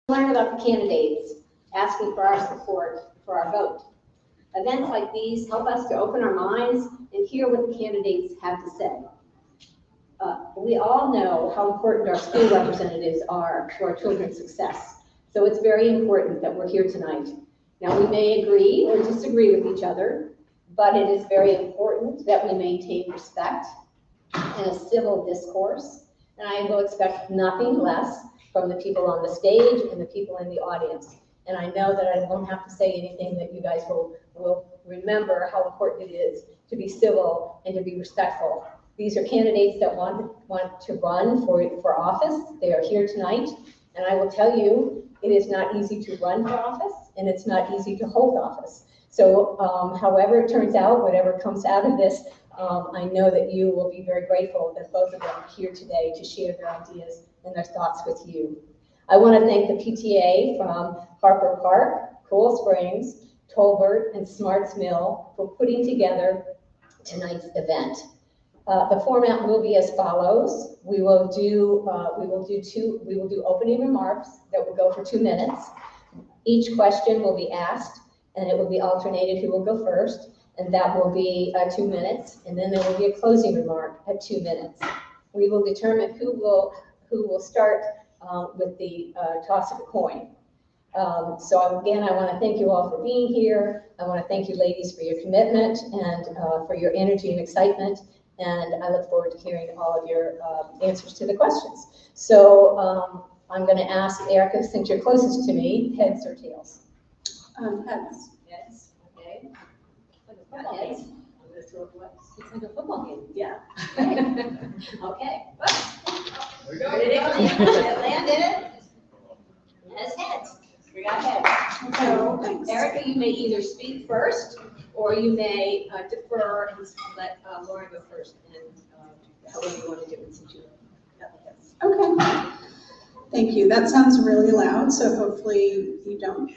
Learn about the candidates, asking for our support for our vote. Events like these help us to open our minds and hear what the candidates have to say. We all know how important our school representatives are to our children's success. So it's very important that we're here tonight. Now, we may agree or disagree with each other, but it is very important that we maintain respect and a civil discourse. And I will expect nothing less from the people on the stage and the people in the audience. And I know that I won't have to say anything that you guys will remember how important it is to be civil and to be respectful. These are candidates that want to run for office. They are here tonight. And I will tell you, it is not easy to run for office, and it's not easy to hold office. So however it turns out, whatever comes out of this, I know that you will be very grateful that both of them are here today to share their ideas and their thoughts with you. I want to thank the PTA from Harper Park, Cool Springs, Tolbert, and Smarts Mill for putting together tonight's event. The format will be as follows. We will do opening remarks that will go for 2 minutes. Each question will be asked, and it will be alternated who will go first, and that will be 2 minutes, and then there will be a closing remark at 2 minutes. We will determine who will start with the toss of a coin. So again, I want to thank you all for being here. I want to thank you ladies for your commitment and for your energy and excitement. And I look forward to hearing all of your answers to the questions. So I'm going to ask Erica, since you're closest to me, heads or tails? Heads. Heads, okay. Heads. It's like a football game. Yeah. Okay. There we go. It landed as heads. We got heads. So, Thanks. Erica, you may either speak first, or you may defer and let Lauren go first, and however you want to do it since you got the heads. Okay. Thank you. That sounds really loud, so hopefully you don't,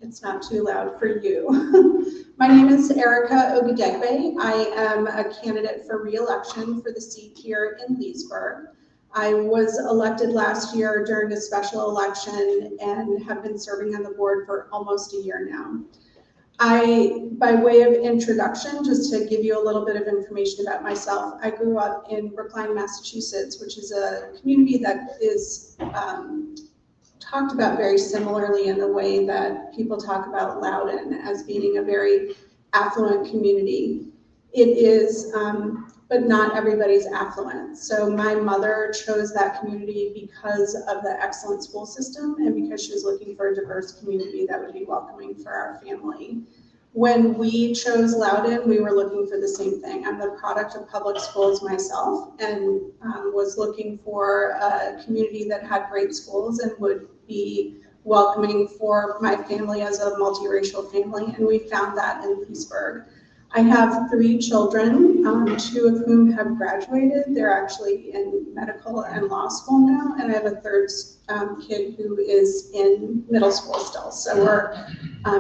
it's not too loud for you. My name is Erica Ogedegbe. I am a candidate for re-election for the seat here in Leesburg. I was elected last year during a special election and have been serving on the board for almost a year now. By way of introduction, just to give you a little bit of information about myself, I grew up in Brookline, Massachusetts, which is a community that is talked about very similarly in the way that people talk about Loudoun as being a very affluent community. It is, but not everybody's affluent. So my mother chose that community because of the excellent school system and because she was looking for a diverse community that would be welcoming for our family. When we chose Loudoun, we were looking for the same thing. I'm the product of public schools myself and was looking for a community that had great schools and would be welcoming for my family as a multiracial family, and we found that in Leesburg. I have 3 children, 2 of whom have graduated. They're actually in medical and law school now, and I have a 3rd kid who is in middle school still. So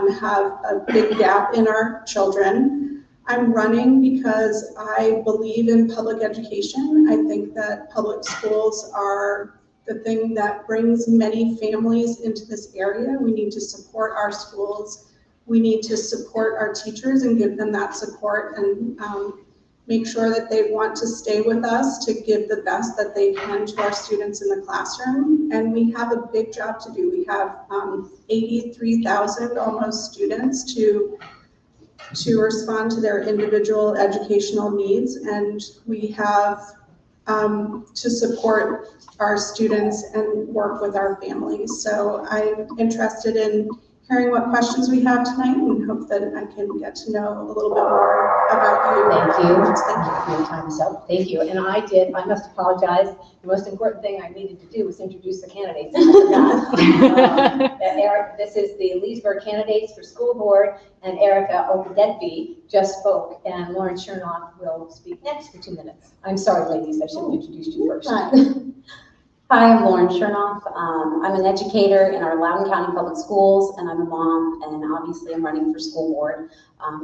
we have a big gap in our children. I'm running because I believe in public education. I think that public schools are the thing that brings many families into this area. We need to support our schools. We need to support our teachers and give them that support and make sure that they want to stay with us to give the best that they can to our students in the classroom. And we have a big job to do. We have 83,000 almost students to respond to their individual educational needs, and we have to support our students and work with our families. So I'm interested in hearing what questions we have tonight and hope that I can get to know a little bit more about you. Thank you. Thank you for your time is up. Thank you. And I must apologize. The most important thing I needed to do was introduce the candidates. And I forgot. Eric, this is the Leesburg candidates for school board, and Erica Ogedegbe just spoke, and Lauren Chernoff will speak next for 2 minutes. I'm sorry, ladies, I should have introduced you first. Hi, I'm Lauren Chernoff. I'm an educator in our Loudoun County Public Schools, and I'm a mom, and obviously I'm running for school board.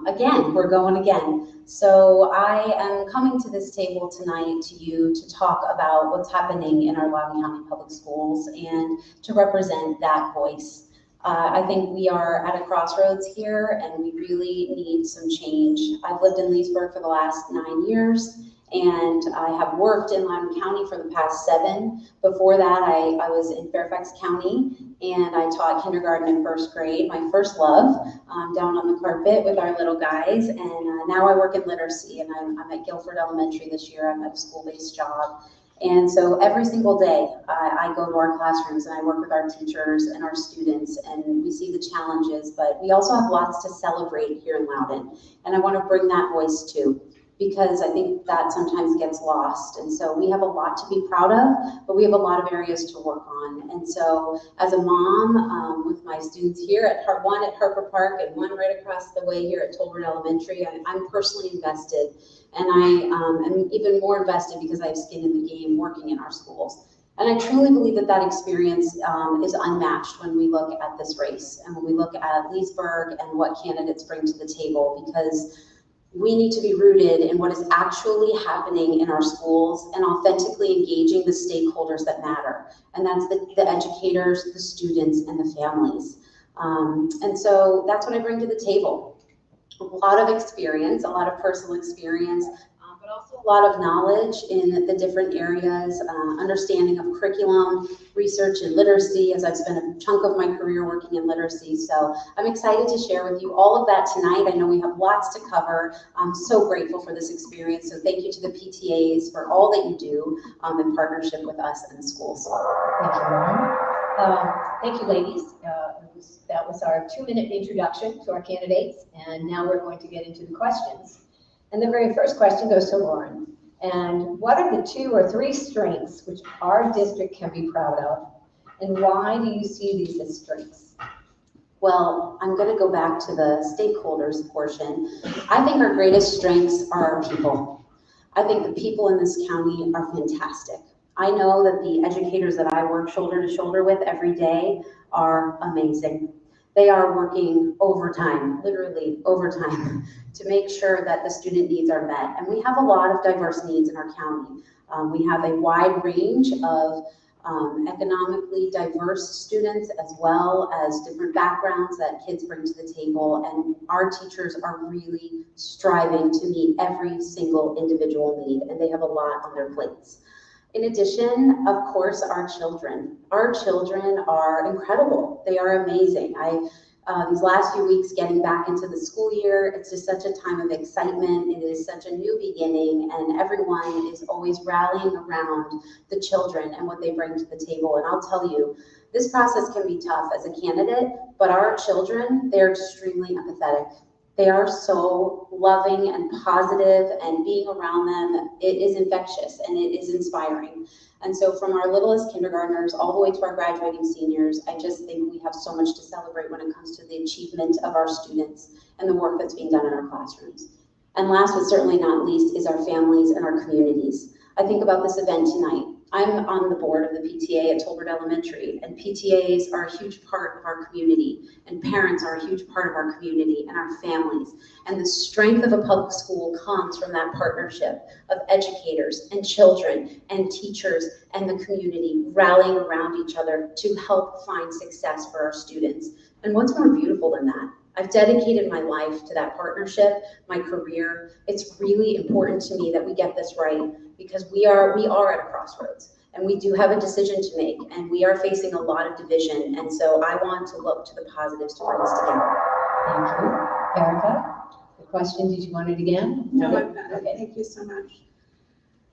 Again, we're going again. So I am coming to this table tonight to you to talk about what's happening in our Loudoun County Public Schools and to represent that voice. I think we are at a crossroads here, and we really need some change. I've lived in Leesburg for the last 9 years, and I have worked in Loudoun County for the past 7. Before that, I was in Fairfax County, and I taught kindergarten and first grade, my first love, down on the carpet with our little guys. And now I work in literacy, and I'm at Guilford Elementary this year. I'm at a school-based job. And so every single day, I go to our classrooms and I work with our teachers and our students, and we see the challenges, but we also have lots to celebrate here in Loudoun. And I want to bring that voice too, because I think that sometimes gets lost. And so we have a lot to be proud of, but we have a lot of areas to work on. And so as a mom with my students here at one at Harper Park and one right across the way here at Tolbert Elementary, I'm personally invested. And I am even more invested because I have skin in the game working in our schools. And I truly believe that that experience is unmatched when we look at this race and when we look at Leesburg and what candidates bring to the table, because we need to be rooted in what is actually happening in our schools and authentically engaging the stakeholders that matter. And that's the educators, the students, and the families. And so that's what I bring to the table. A lot of experience, a lot of personal experience, but also a lot of knowledge in the different areas, understanding of curriculum, research, and literacy, as I've spent a chunk of my career working in literacy. So I'm excited to share with you all of that tonight. I know we have lots to cover. I'm so grateful for this experience. So thank you to the PTAs for all that you do in partnership with us and the schools. Thank you, Lauren. Thank you, ladies. That was our 2-minute introduction to our candidates, and now we're going to get into the questions. And the very first question goes to Lauren. And what are the 2 or 3 strengths which our district can be proud of, and why do you see these as strengths? Well, I'm going to go back to the stakeholders portion. I think our greatest strengths are our people. I think the people in this county are fantastic. I know that the educators that I work shoulder to shoulder with every day are amazing. They are working overtime, literally overtime, to make sure that the student needs are met. And we have a lot of diverse needs in our county. We have a wide range of economically diverse students, as well as different backgrounds that kids bring to the table. And our teachers are really striving to meet every single individual need, and they have a lot on their plates. In addition, of course, our children. Our children are incredible. They are amazing. These last few weeks getting back into the school year, it's just such a time of excitement. It is such a new beginning, and everyone is always rallying around the children and what they bring to the table. And I'll tell you, this process can be tough as a candidate, but our children, they're extremely empathetic. They are so loving and positive, and being around them, it is infectious and it is inspiring. And so from our littlest kindergartners all the way to our graduating seniors, I just think we have so much to celebrate when it comes to the achievement of our students and the work that's being done in our classrooms. And last but certainly not least is our families and our communities. I think about this event tonight. I'm on the board of the PTA at Tolbert Elementary, and PTAs are a huge part of our community, and parents are a huge part of our community and our families. And the strength of a public school comes from that partnership of educators and children and teachers and the community rallying around each other to help find success for our students. And what's more beautiful than that? I've dedicated my life to that partnership, my career. It's really important to me that we get this right, because we are at a crossroads, and we do have a decision to make, and we are facing a lot of division. And so I want to look to the positives to bring us together. Thank you. Erica, the question, did you want it again? No, I've got it. Thank you so much.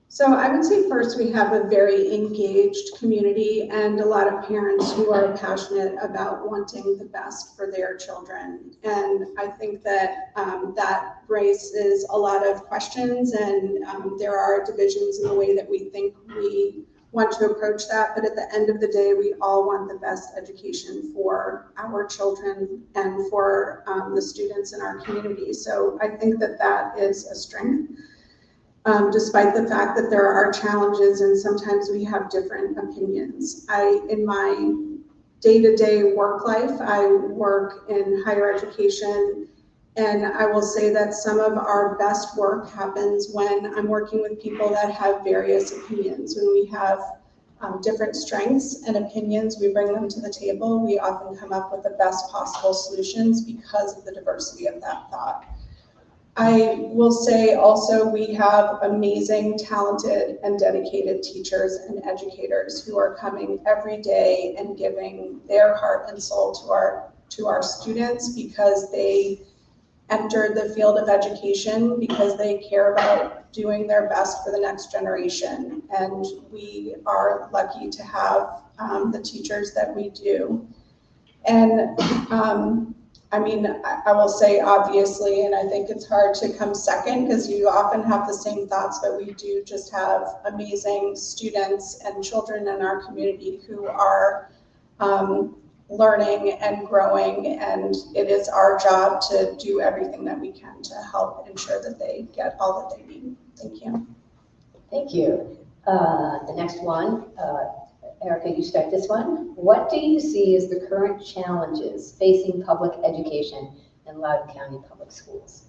So I would say first, we have a very engaged community and a lot of parents who are passionate about wanting the best for their children. And I think that that raises a lot of questions, and there are divisions in the way that we think we want to approach that. But at the end of the day, we all want the best education for our children and for the students in our community. So I think that that is a strength. despite the fact that there are challenges and sometimes we have different opinions. In my day-to-day work life, I work in higher education, and I will say that some of our best work happens when I'm working with people that have various opinions. When we have different strengths and opinions, we bring them to the table. We often come up with the best possible solutions because of the diversity of that thought. I will say also we have amazing, talented, and dedicated teachers and educators who are coming every day and giving their heart and soul to our students because they entered the field of education because they care about doing their best for the next generation. And we are lucky to have the teachers that we do. And I mean, I will say obviously, and I think it's hard to come second because you often have the same thoughts, but we do just have amazing students and children in our community who are learning and growing, and it is our job to do everything that we can to help ensure that they get all that they need. Thank you. Thank you. The next one, Erica, you start this one. What do you see as the current challenges facing public education in Loudoun County Public Schools?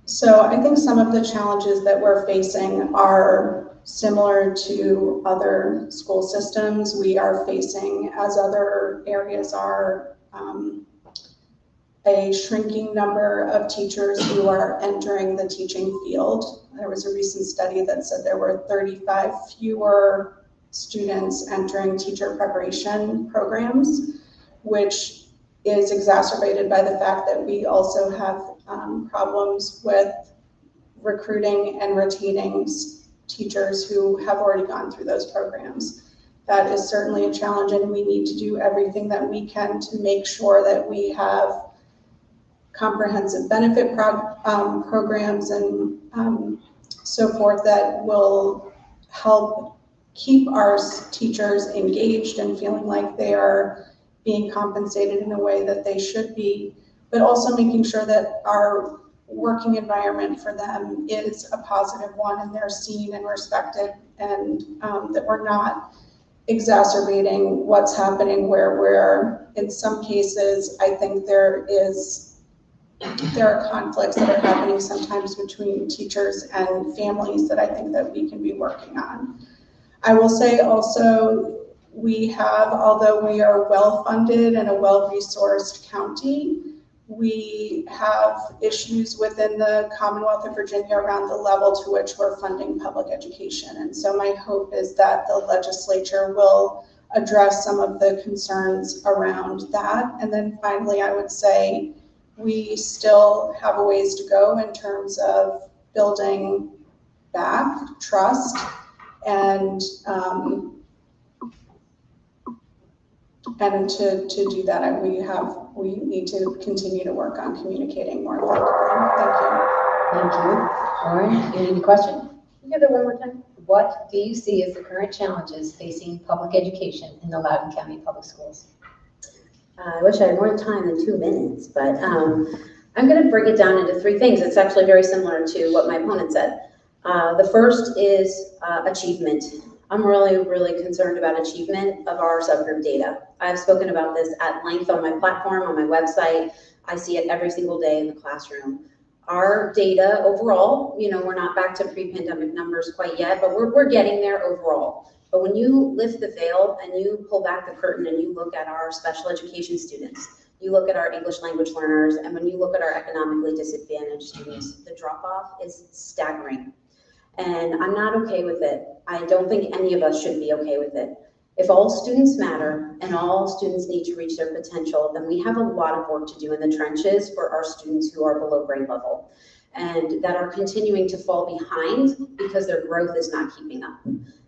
So I think some of the challenges that we're facing are similar to other school systems. We are facing, as other areas are, a shrinking number of teachers who are entering the teaching field. There was a recent study that said there were 35 fewer students entering teacher preparation programs, which is exacerbated by the fact that we also have problems with recruiting and retaining teachers who have already gone through those programs. That is certainly a challenge, and we need to do everything that we can to make sure that we have comprehensive benefit programs and so forth that will help keep our teachers engaged and feeling like they are being compensated in a way that they should be, but also making sure that our working environment for them is a positive one and they're seen and respected, and that we're not exacerbating what's happening where in some cases I think there are conflicts that are happening sometimes between teachers and families that I think that we can be working on. I will say also we have, although we are well-funded and a well-resourced county, we have issues within the Commonwealth of Virginia around the level to which we're funding public education. And so my hope is that the legislature will address some of the concerns around that. And then finally, I would say we still have a ways to go in terms of building back trust, and to do that, we need to continue to work on communicating more effectively. Thank you. Thank you. Lauren, any question? Can you give that one more time? What do you see as the current challenges facing public education in the Loudoun County Public Schools? I wish I had more time than 2 minutes, but I'm going to break it down into 3 things. It's actually very similar to what my opponent said. The first is achievement. I'm really concerned about achievement of our subgroup data. I've spoken about this at length on my platform, on my website. I see it every single day in the classroom. Our data overall, we're not back to pre-pandemic numbers quite yet, but we're getting there overall. But when you lift the veil and you pull back the curtain and you look at our special education students, you look at our English language learners, and when you look at our economically disadvantaged students, the drop-off is staggering. And I'm not okay with it. I don't think any of us should be okay with it. If all students matter and all students need to reach their potential, then we have a lot of work to do in the trenches for our students who are below grade level and that are continuing to fall behind because their growth is not keeping up.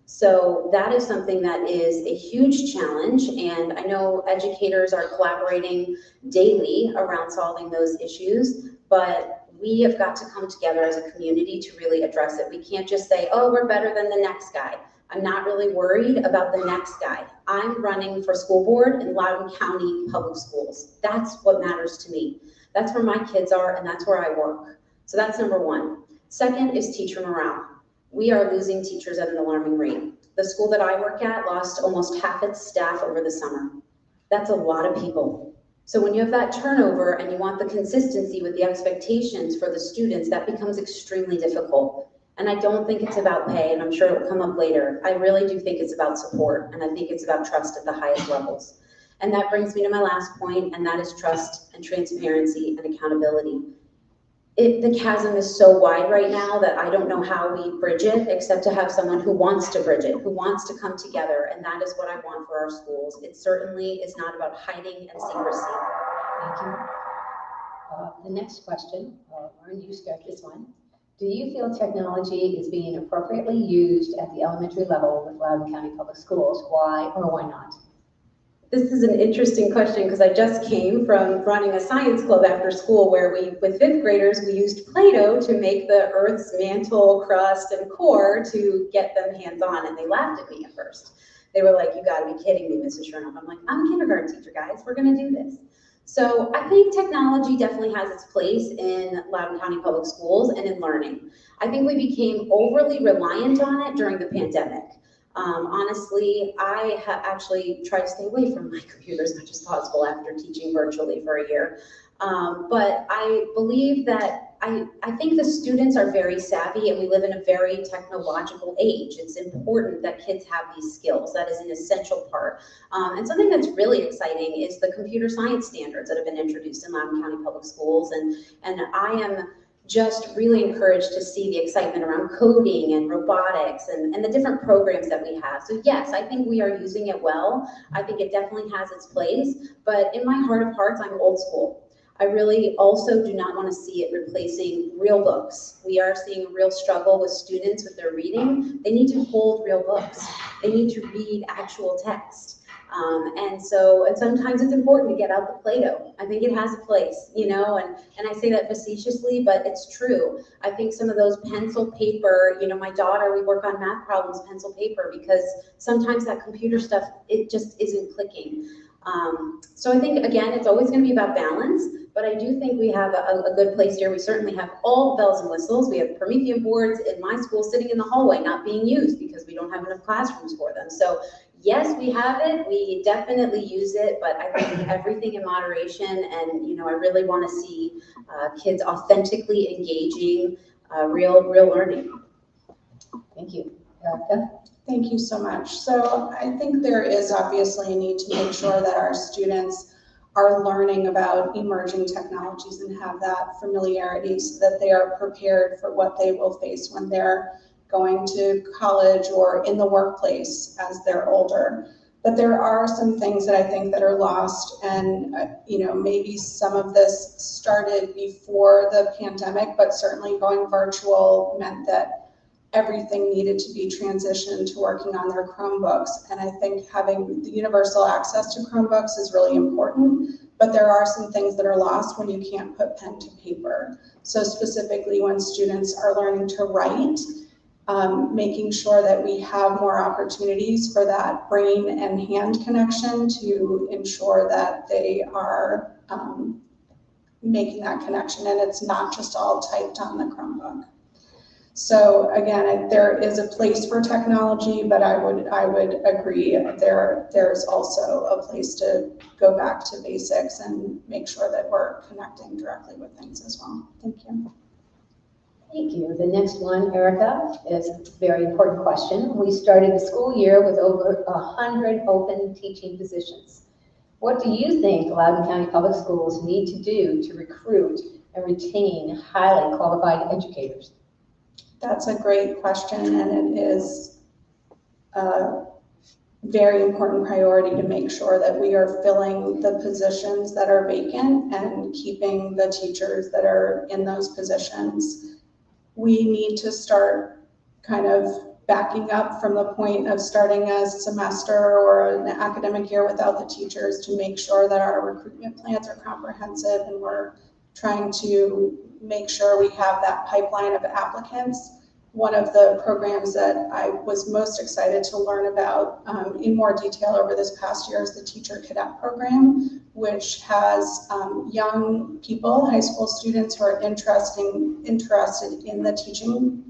So that is something that is a huge challenge, and I know educators are collaborating daily around solving those issues, but we have got to come together as a community to really address it. We can't just say, oh, we're better than the next guy. I'm not really worried about the next guy. I'm running for school board in Loudoun County Public Schools. That's what matters to me. That's where my kids are and that's where I work. So that's number one. Second is teacher morale. We are losing teachers at an alarming rate. The school that I work at lost almost half its staff over the summer. That's a lot of people. So when you have that turnover and you want the consistency with the expectations for the students, that becomes extremely difficult. And I don't think it's about pay, and I'm sure it will come up later. I really do think it's about support, and I think it's about trust at the highest levels. And that brings me to my last point, and that is trust and transparency and accountability. The chasm is so wide right now that I don't know how we bridge it, except to have someone who wants to bridge it, who wants to come together, and that is what I want for our schools. It certainly is not about hiding and secrecy. Thank you. The next question, Lauren, you start this one. Do you feel technology is being appropriately used at the elementary level with Loudoun County Public Schools? Why or why not? This is an interesting question because I just came from running a science club after school where with fifth graders, we used Play-Doh to make the Earth's mantle, crust, and core to get them hands-on, and they laughed at me at first. They were like, "You gotta be kidding me, Mrs. Chernoff." I'm like, "I'm a kindergarten teacher, guys. We're gonna do this." So I think technology definitely has its place in Loudoun County Public Schools and in learning. I think we became overly reliant on it during the pandemic. Honestly, I have actually tried to stay away from my computer as much as possible after teaching virtually for a year. But I believe that I think the students are very savvy and we live in a very technological age. It's important that kids have these skills. That is an essential part. And something that's really exciting is the computer science standards that have been introduced in Loudoun County Public Schools. And I am just really encouraged to see the excitement around coding and robotics and the different programs that we have. So yes, I think we are using it well. I think it definitely has its place, but in my heart of hearts, I'm old school. I really also do not want to see it replacing real books. We are seeing a real struggle with students with their reading. They need to hold real books. They need to read actual text. And sometimes it's important to get out the Play-Doh. I think it has a place, and I say that facetiously, but it's true. I think some of those pencil paper, my daughter, we work on math problems, pencil paper, because sometimes that computer stuff, it just isn't clicking. So I think, again, it's always going to be about balance, but I do think we have a good place here. We certainly have all bells and whistles. We have Promethean boards in my school sitting in the hallway, not being used because we don't have enough classrooms for them. So yes, we have it. We definitely use it, but I think everything in moderation. And, I really want to see kids authentically engaging real learning. Thank you. Erica? Thank you so much. So I think there is obviously a need to make sure that our students are learning about emerging technologies and have that familiarity so that they are prepared for what they will face when they're going to college or in the workplace as they're older. But there are some things that I think that are lost, and maybe some of this started before the pandemic, but certainly going virtual meant that everything needed to be transitioned to working on their Chromebooks. And I think having the universal access to Chromebooks is really important, but there are some things that are lost when you can't put pen to paper. So specifically when students are learning to write, making sure that we have more opportunities for that brain and hand connection to ensure that they are making that connection and it's not just all typed on the Chromebook. So again, there is a place for technology, but I would agree there's also a place to go back to basics and make sure that we're connecting directly with things as well. Thank you. Thank you. The next one, Erica, is a very important question. We started the school year with over 100 open teaching positions. What do you think Loudoun County Public Schools need to do to recruit and retain highly qualified educators? That's a great question, and it is a very important priority to make sure that we are filling the positions that are vacant and keeping the teachers that are in those positions. We need to start kind of backing up from the point of starting a semester or an academic year without the teachers to make sure that our recruitment plans are comprehensive and we're trying to make sure we have that pipeline of applicants one of the programs that I was most excited to learn about in more detail over this past year is the Teacher Cadet Program, which has young people, high school students who are interested in the teaching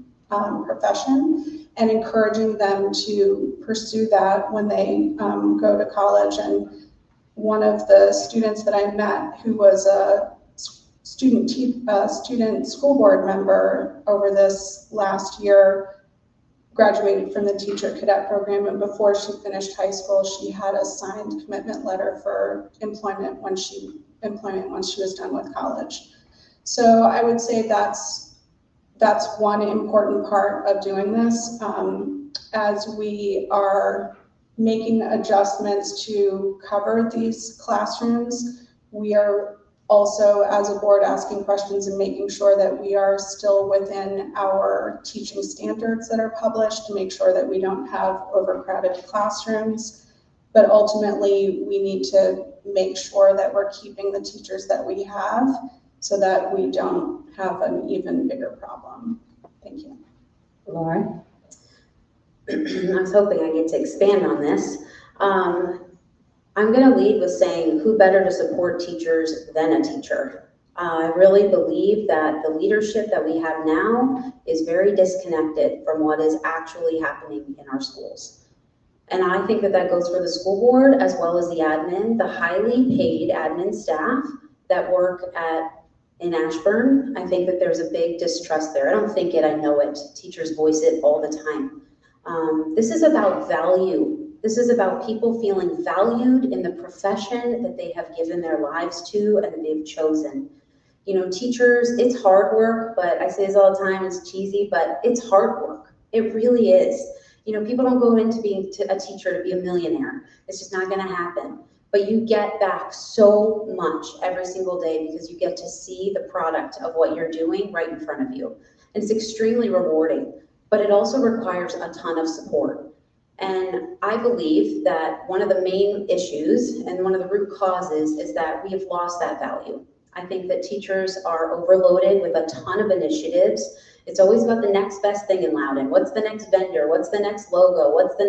profession and encouraging them to pursue that when they go to college. And one of the students that I met who was a student school board member over this last year graduated from the Teacher Cadet Program, and before she finished high school, she had a signed commitment letter for employment once she was done with college. So I would say that's one important part of doing this. As we are making adjustments to cover these classrooms, we are also, as a board, asking questions and making sure that we are still within our teaching standards that are published to make sure that we don't have overcrowded classrooms. But ultimately, we need to make sure that we're keeping the teachers that we have so that we don't have an even bigger problem. Thank you. Lauren? I was hoping I get to expand on this. I'm going to lead with saying, who better to support teachers than a teacher? I really believe that the leadership that we have now is very disconnected from what is actually happening in our schools. And I think that that goes for the school board as well as the admin, the highly paid admin staff that work in Ashburn. I think that there's a big distrust there. I don't think it, I know it. Teachers voice it all the time. This is about value. This is about people feeling valued in the profession that they have given their lives to and that they've chosen. You know, teachers, it's hard work, but I say this all the time, it's cheesy, but it's hard work. It really is. You know, people don't go into being a teacher to be a millionaire. It's just not gonna happen. But you get back so much every single day because you get to see the product of what you're doing right in front of you. And it's extremely rewarding, but it also requires a ton of support. And I believe that one of the main issues and one of the root causes is that we have lost that value. I think that teachers are overloaded with a ton of initiatives. It's always about the next best thing in Loudoun. What's the next vendor? What's the next logo? What's the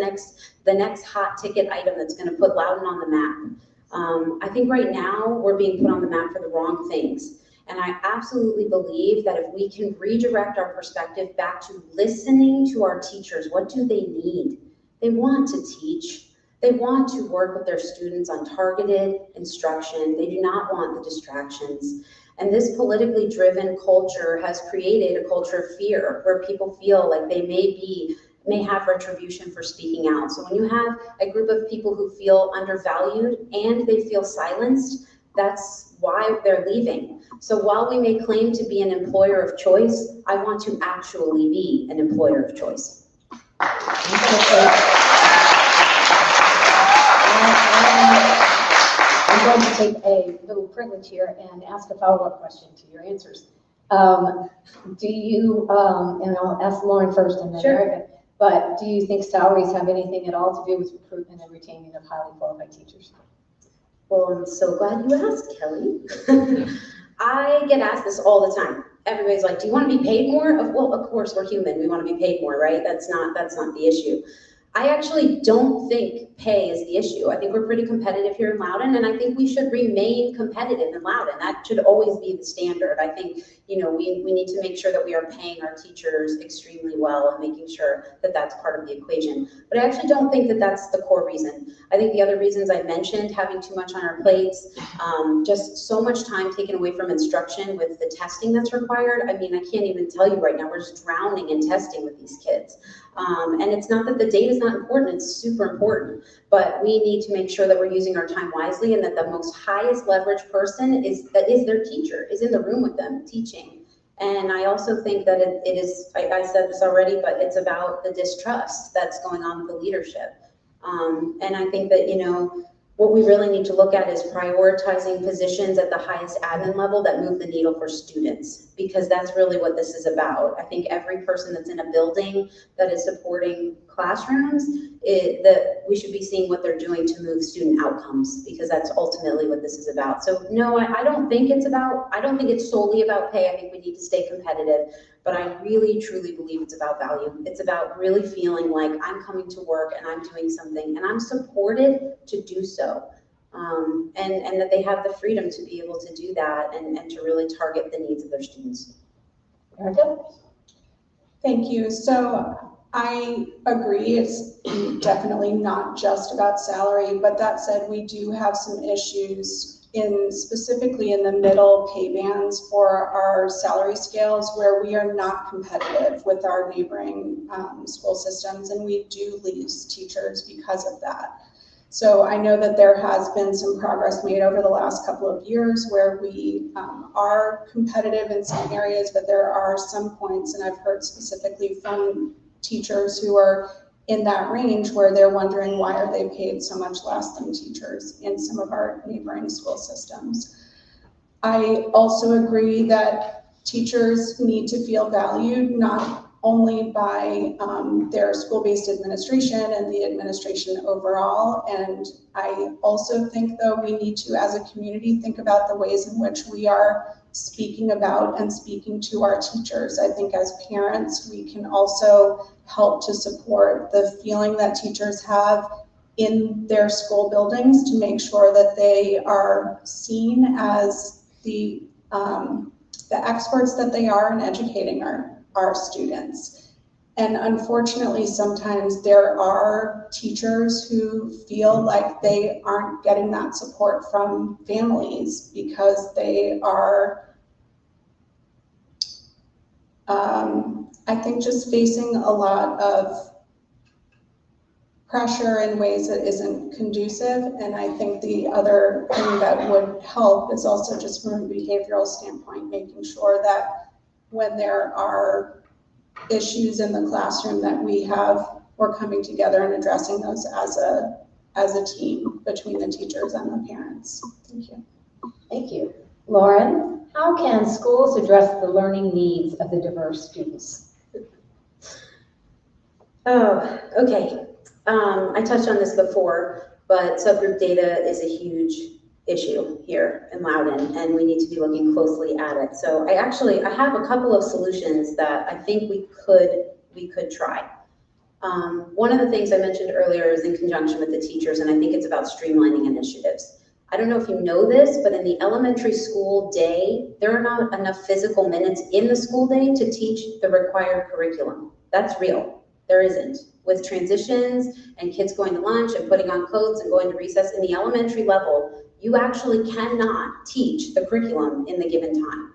next hot ticket item that's going to put Loudoun on the map? I think right now we're being put on the map for the wrong things. And I absolutely believe that if we can redirect our perspective back to listening to our teachers, what do they need? They want to teach. They want to work with their students on targeted instruction. They do not want the distractions. And this politically driven culture has created a culture of fear where people feel like they may have retribution for speaking out. So when you have a group of people who feel undervalued and they feel silenced, that's why they're leaving. So while we may claim to be an employer of choice, I want to actually be an employer of choice. I'm going to take a little privilege here and ask a follow-up question to your answers. Do you, and I'll ask Lauren first and then Erica, but do you think salaries have anything at all to do with recruitment and retaining of highly qualified teachers? Well, I'm so glad you asked, Kelly. I get asked this all the time. Everybody's like, do you want to be paid more? Well, of course, we're human. We want to be paid more, right? That's not the issue. I actually don't think pay is the issue. I think we're pretty competitive here in Loudoun, and I think we should remain competitive in Loudoun. That should always be the standard. I think, you know, we need to make sure that we are paying our teachers extremely well and making sure that that's part of the equation. But I actually don't think that that's the core reason. I think the other reasons I mentioned, having too much on our plates, just so much time taken away from instruction with the testing that's required. I mean, I can't even tell you right now, we're just drowning in testing with these kids. And it's not that the data is not important, it's super important, but we need to make sure that we're using our time wisely and that the most highest leverage person is their teacher, is in the room with them teaching. And I also think that it is, I said this already, but it's about the distrust that's going on with the leadership. And I think that, you know, what we really need to look at is prioritizing positions at the highest admin level that move the needle for students, because that's really what this is about. I think every person that's in a building that is supporting classrooms, that we should be seeing what they're doing to move student outcomes, because that's ultimately what this is about. So no, I don't think it's solely about pay. I think we need to stay competitive, but I really, truly believe it's about value. It's about really feeling like I'm coming to work and I'm doing something and I'm supported to do so. And that they have the freedom to be able to do that and to really target the needs of their students. Erica? Thank you. So I agree, it's definitely not just about salary, but that said, we do have some issues specifically in the middle pay bands for our salary scales where we are not competitive with our neighboring school systems, and we do lose teachers because of that. So I know that there has been some progress made over the last couple of years where we are competitive in some areas, but there are some points, and I've heard specifically from teachers who are in that range where they're wondering why are they paid so much less than teachers in some of our neighboring school systems. I also agree that teachers need to feel valued, not only by their school-based administration and the administration overall. And I also think, though, we need to, as a community, think about the ways in which we are speaking about and speaking to our teachers. I think as parents, we can also help to support the feeling that teachers have in their school buildings to make sure that they are seen as the experts that they are in educating our students. And unfortunately, sometimes there are teachers who feel like they aren't getting that support from families because they are, I think, just facing a lot of pressure in ways that isn't conducive. And I think the other thing that would help is also just from a behavioral standpoint, making sure that when there are issues in the classroom that we're coming together and addressing those as a team between the teachers and the parents. Thank you. Thank you. Lauren, how can schools address the learning needs of the diverse students? Oh, okay. I touched on this before, but subgroup data is a huge issue here in Loudoun, and we need to be looking closely at it. So I have a couple of solutions that I think we could try. One of the things I mentioned earlier is in conjunction with the teachers, and I think it's about streamlining initiatives. I don't know if you know this, but in the elementary school day, there are not enough physical minutes in the school day to teach the required curriculum. That's real. There isn't. With transitions and kids going to lunch and putting on coats and going to recess in the elementary level, you actually cannot teach the curriculum in the given time.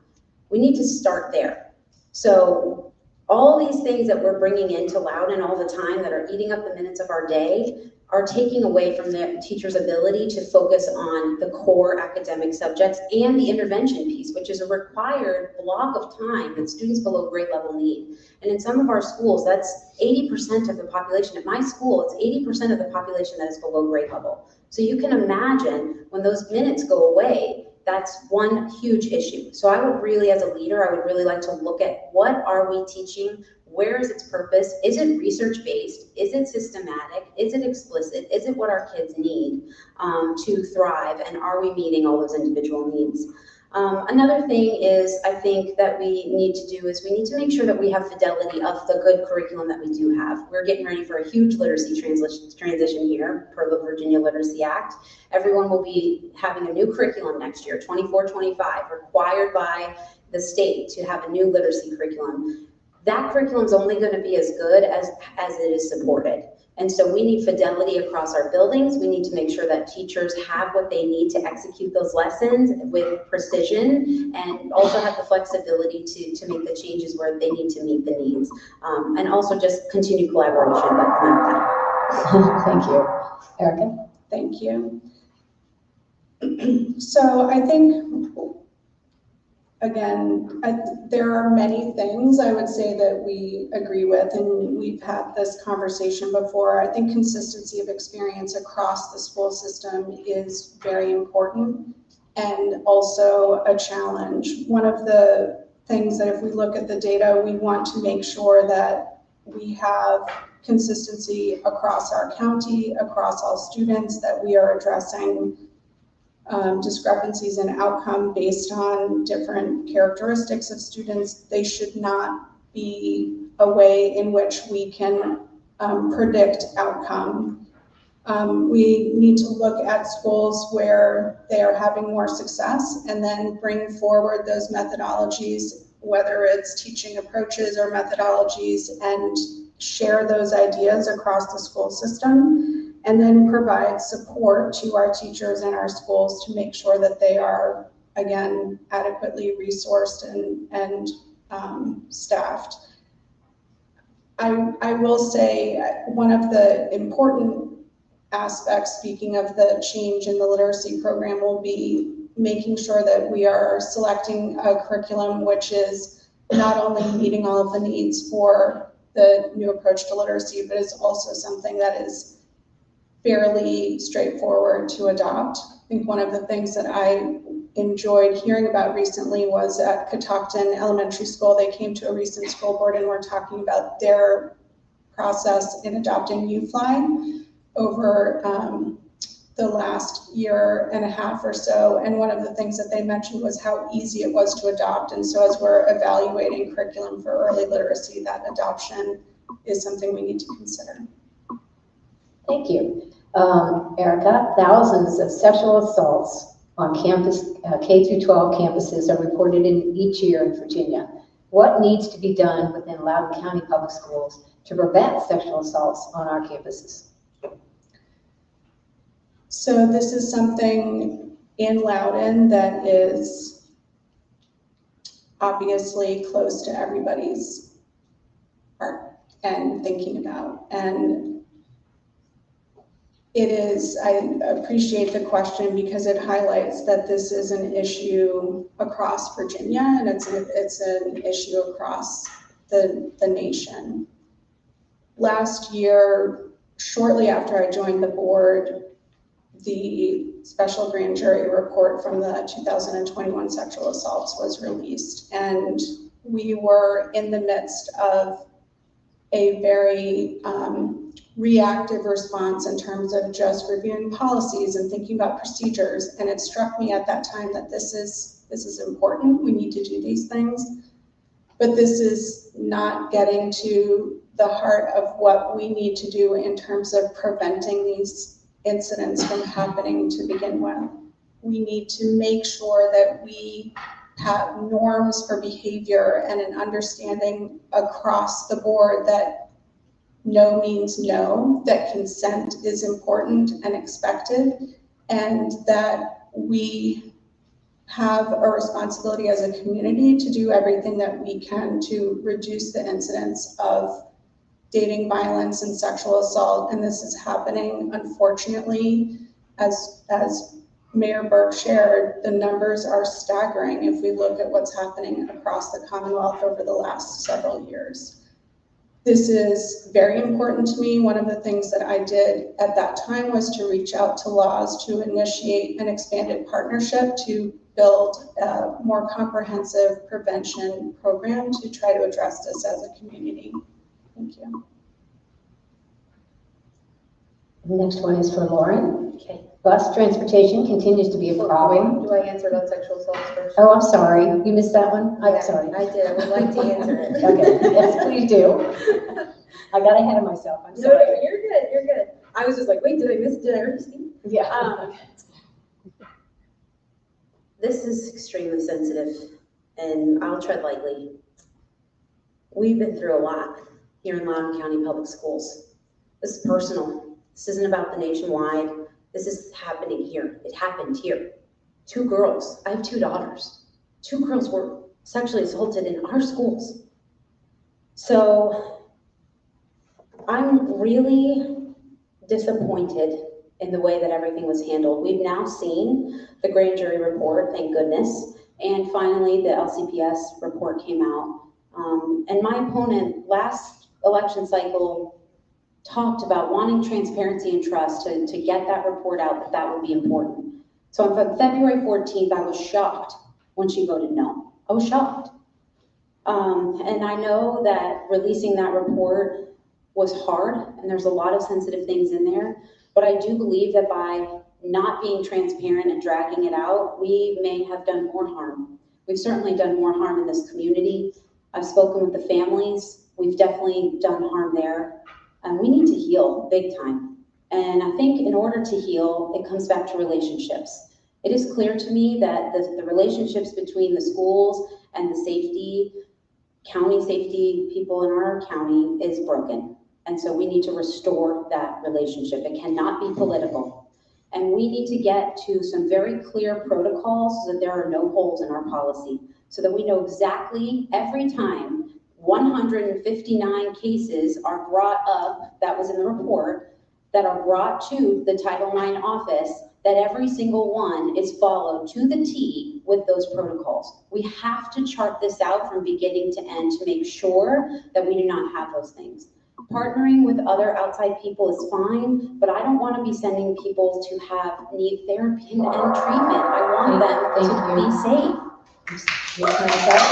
We need to start there. So all these things that we're bringing into Loudoun all the time that are eating up the minutes of our day are taking away from the teacher's ability to focus on the core academic subjects and the intervention piece, which is a required block of time that students below grade level need. And in some of our schools, that's 80% of the population. At my school, it's 80% of the population that is below grade level. So you can imagine when those minutes go away, that's one huge issue. So I would really, as a leader, I would really like to look at what are we teaching? Where is its purpose? Is it research-based? Is it systematic? Is it explicit? Is it what our kids need to thrive? And are we meeting all those individual needs? Another thing is, I think that we need to do is we need to make sure that we have fidelity of the good curriculum that we do have. We're getting ready for a huge literacy transition here per the Virginia Literacy Act. Everyone will be having a new curriculum next year, 24-25, required by the state to have a new literacy curriculum. That curriculum is only going to be as good as it is supported. And so we need fidelity across our buildings. We need to make sure that teachers have what they need to execute those lessons with precision and also have the flexibility to make the changes where they need to meet the needs. And also just continued collaboration, but not that. Thank you. Erica? Thank you. So I think, again, there are many things I would say that we agree with, and we've had this conversation before. I think consistency of experience across the school system is very important and also a challenge. One of the things that if we look at the data, we want to make sure that we have consistency across our county, across all students, that we are addressing discrepancies in outcome based on different characteristics of students. They should not be a way in which we can predict outcome. We need to look at schools where they are having more success and then bring forward those methodologies, whether it's teaching approaches or methodologies, and share those ideas across the school system, and then provide support to our teachers and our schools to make sure that they are, again, adequately resourced and staffed. I will say one of the important aspects, speaking of the change in the literacy program, will be making sure that we are selecting a curriculum which is not only meeting all of the needs for the new approach to literacy, but is also something that is fairly straightforward to adopt. I think one of the things that I enjoyed hearing about recently was at Catoctin Elementary School. They came to a recent school board and were talking about their process in adopting UFly over the last year and a half or so. And one of the things that they mentioned was how easy it was to adopt. And so as we're evaluating curriculum for early literacy, that adoption is something we need to consider. Thank you. Erica, thousands of sexual assaults on campus, K through 12 campuses are reported in each year in Virginia. What needs to be done within Loudoun County Public Schools to prevent sexual assaults on our campuses? So this is something in Loudoun that is obviously close to everybody's heart and thinking about. And it is, I appreciate the question because it highlights that this is an issue across Virginia, and it's an issue across the nation. Last year, shortly after I joined the board, the special grand jury report from the 2021 sexual assaults was released, and we were in the midst of a very reactive response in terms of just reviewing policies and thinking about procedures. And it struck me at that time that this is important. We need to do these things, but this is not getting to the heart of what we need to do in terms of preventing these incidents from happening to begin with. We need to make sure that we have norms for behavior and an understanding across the board that no means no, that consent is important and expected, and that we have a responsibility as a community to do everything that we can to reduce the incidence of dating violence and sexual assault. And this is happening, unfortunately, as Mayor Burke shared, the numbers are staggering if we look at what's happening across the Commonwealth over the last several years. This is very important to me. One of the things that I did at that time was to reach out to laws to initiate an expanded partnership to build a more comprehensive prevention program to try to address this as a community. Thank you. The next one is for Lauren. Okay. Bus transportation continues to be a problem. Do I answer about sexual assaults first? Oh, I'm sorry. You missed that one? I'm Yeah, sorry. I did. I would like to answer it. Okay, yes, please do. I got ahead of myself. I'm No, sorry. you're good. You're good. I was just like, wait, did I already speak? Yeah. This is extremely sensitive, and I'll tread lightly. We've been through a lot here in Loudoun County Public Schools. This is personal. This isn't about the nationwide. This is happening here. It happened here. 2 girls, I have 2 daughters. 2 girls were sexually assaulted in our schools. So I'm really disappointed in the way that everything was handled. We've now seen the grand jury report, thank goodness, and finally the LCPS report came out. And my opponent last election cycle talked about wanting transparency and trust to get that report out, that would be important. So on February 14th, I was shocked when she voted no. I was shocked. And I know that releasing that report was hard, and there's a lot of sensitive things in there, but I do believe that by not being transparent and dragging it out, we may have done more harm. We've certainly done more harm in this community. I've spoken with the families. We've definitely done harm there. And we need to heal big time. And I think in order to heal, it comes back to relationships. It is clear to me that the relationships between the schools and the county safety people in our county is broken. And so we need to restore that relationship. It cannot be political. And we need to get to some very clear protocols so that there are no holes in our policy, so that we know exactly every time 159 cases are brought up, that was in the report, that are brought to the Title IX office, that every single one is followed to the T with those protocols. We have to chart this out from beginning to end to make sure that we do not have those things. Partnering with other outside people is fine, but I don't want to be sending people to need therapy and treatment. I want them to be safe. Your time is up.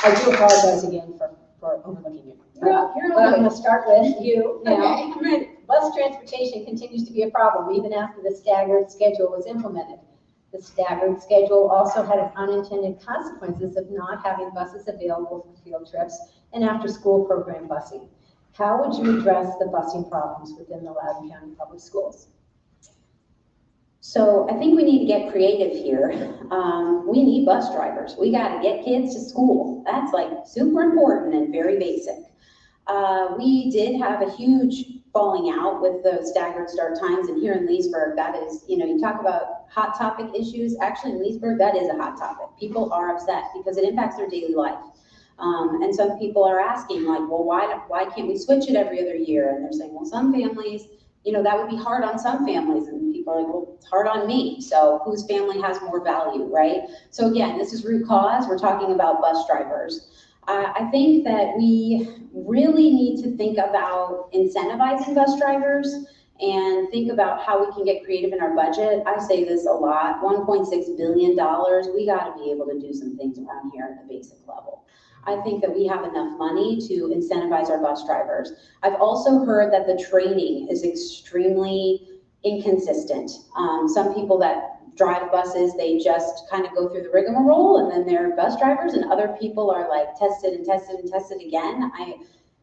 I do apologize again for overlooking you. But I'm going to start with you now. Okay. Bus transportation continues to be a problem even after the staggered schedule was implemented. The staggered schedule also had unintended consequences of not having buses available for field trips and after-school program busing. How would you address the busing problems within the Loudoun County Public Schools? So I think we need to get creative here. We need bus drivers. We got to get kids to school. That's like super important and very basic. We did have a huge falling out with the staggered start times, and here in Leesburg, that is, you talk about hot topic issues. Actually, in Leesburg, that is a hot topic. People are upset because it impacts their daily life. And some people are asking, like, well, why can't we switch it every other year? And they're saying, well, some families, that would be hard on some families. And people are like, well, it's hard on me. So whose family has more value, right? So again, this is root cause. We're talking about bus drivers. I think that we really need to think about incentivizing bus drivers and think about how we can get creative in our budget. I say this a lot, $1.6 billion. We got to be able to do some things around here at the basic level. I think that we have enough money to incentivize our bus drivers. I've also heard that the training is extremely inconsistent. Some people that drive buses, they just kind of go through the rigmarole and then they're bus drivers, and other people are like tested and tested and tested again.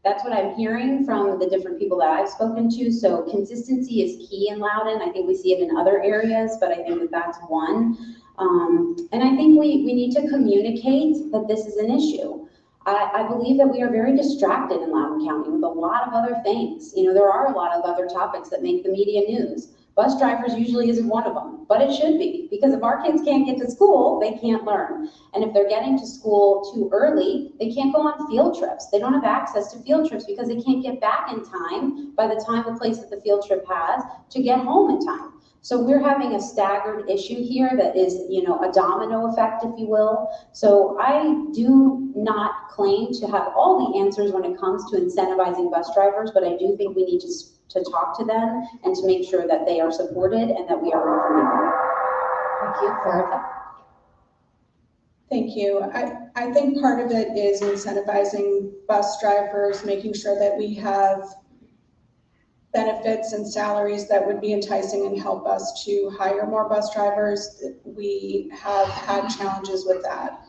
That's what I'm hearing from the different people that I've spoken to. So consistency is key in Loudoun. I think we see it in other areas, but I think that that's one. And I think we need to communicate that this is an issue. I believe that we are very distracted in Loudoun County with a lot of other things. There are a lot of other topics that make the media news. Bus drivers usually isn't one of them, but it should be, because if our kids can't get to school, they can't learn. And if they're getting to school too early, they can't go on field trips. They don't have access to field trips because they can't get back in time by the time the place that the field trip has to get home in time. So we're having a staggered issue here that is, a domino effect, if you will. So I do not claim to have all the answers when it comes to incentivizing bus drivers, but I do think we need to talk to them and to make sure that they are supported and that we are implementing. Thank you, Erica. Thank you. I think part of it is incentivizing bus drivers, making sure that we have benefits and salaries that would be enticing and help us to hire more bus drivers. We have had challenges with that.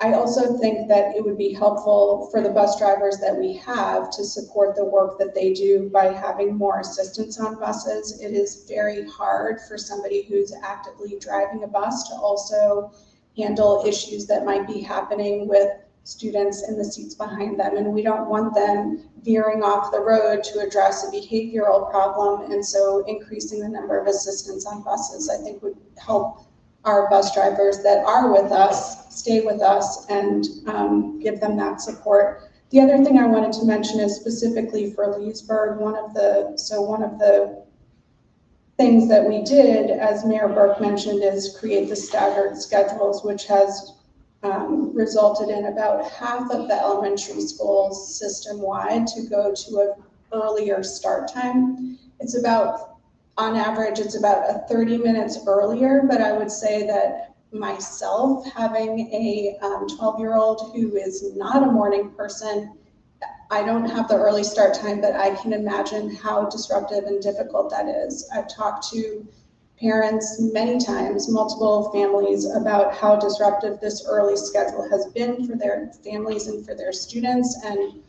I also think that it would be helpful for the bus drivers that we have to support the work that they do by having more assistance on buses. It is very hard for somebody who's actively driving a bus to also handle issues that might be happening with students in the seats behind them, and we don't want them veering off the road to address a behavioral problem. And so increasing the number of assistants on buses, I think, would help our bus drivers that are with us stay with us and give them that support. The other thing I wanted to mention is specifically for Leesburg, one of the things that we did, as Mayor Burke mentioned, is create the staggered schedules, which has resulted in about half of the elementary schools system-wide to go to an earlier start time. It's about, on average, it's about 30 minutes earlier, but I would say that myself, having a 12-year-old who is not a morning person, I don't have the early start time, but I can imagine how disruptive and difficult that is. I've talked to parents many times, multiple families, about how disruptive this early schedule has been for their families and for their students, and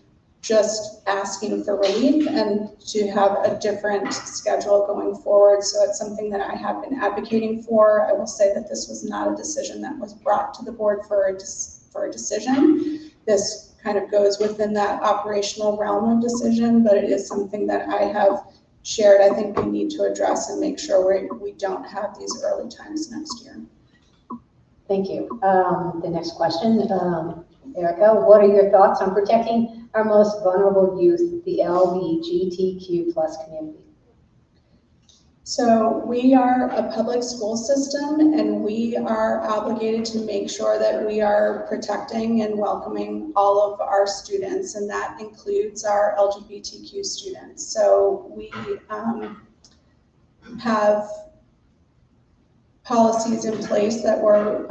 just asking for relief and to have a different schedule going forward. So it's something that I have been advocating for. I will say that this was not a decision that was brought to the board for a decision. This kind of goes within that operational realm of decision, but it is something that I have shared. I think we need to address and make sure we don't have these early times next year. Thank you. The next question, Erica, what are your thoughts on protecting our most vulnerable youth, the LGBTQ+ community? So we are a public school system, and we are obligated to make sure that we are protecting and welcoming all of our students, and that includes our LGBTQ students. So we have policies in place that were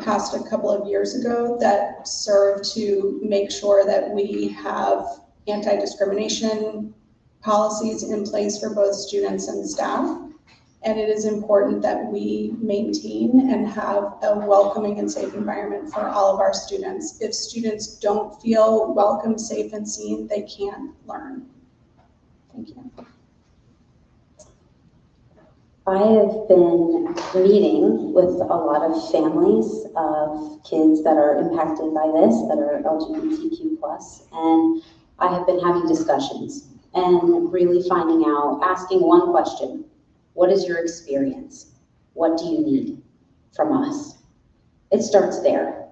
passed a couple of years ago that serve to make sure that we have anti-discrimination policies in place for both students and staff. And it is important that we maintain and have a welcoming and safe environment for all of our students. If students don't feel welcome, safe, and seen, they can't learn. Thank you. I have been meeting with a lot of families of kids that are impacted by this, that are LGBTQ+, and I have been having discussions and really finding out, asking one question: what is your experience? What do you need from us? It starts there.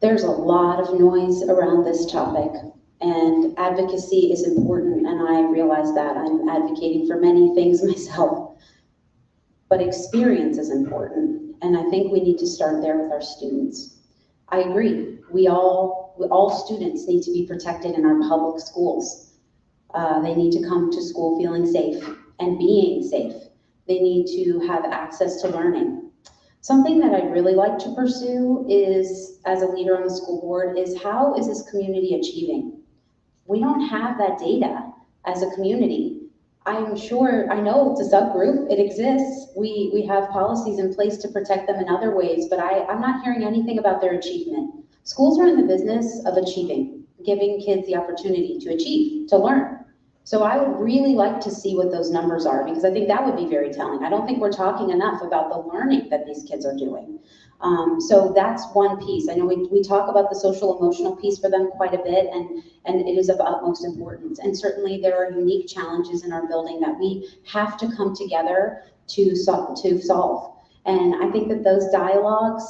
There's a lot of noise around this topic, and advocacy is important, and I realize that. I'm advocating for many things myself. But experience is important, and I think we need to start there with our students. I agree, all students need to be protected in our public schools. They need to come to school feeling safe and being safe. They need to have access to learning. Something that I'd really like to pursue is, as a leader on the school board, is how is this community achieving? We don't have that data as a community. I'm sure, I know it's a subgroup, it exists. We have policies in place to protect them in other ways, but I'm not hearing anything about their achievement. Schools are in the business of achieving, giving kids the opportunity to achieve, to learn. So I would really like to see what those numbers are, because I think that would be very telling. I don't think we're talking enough about the learning that these kids are doing. So that's one piece. I know we talk about the social emotional piece for them quite a bit, and it is of utmost importance. And certainly there are unique challenges in our building that we have to come together to solve. And I think that those dialogues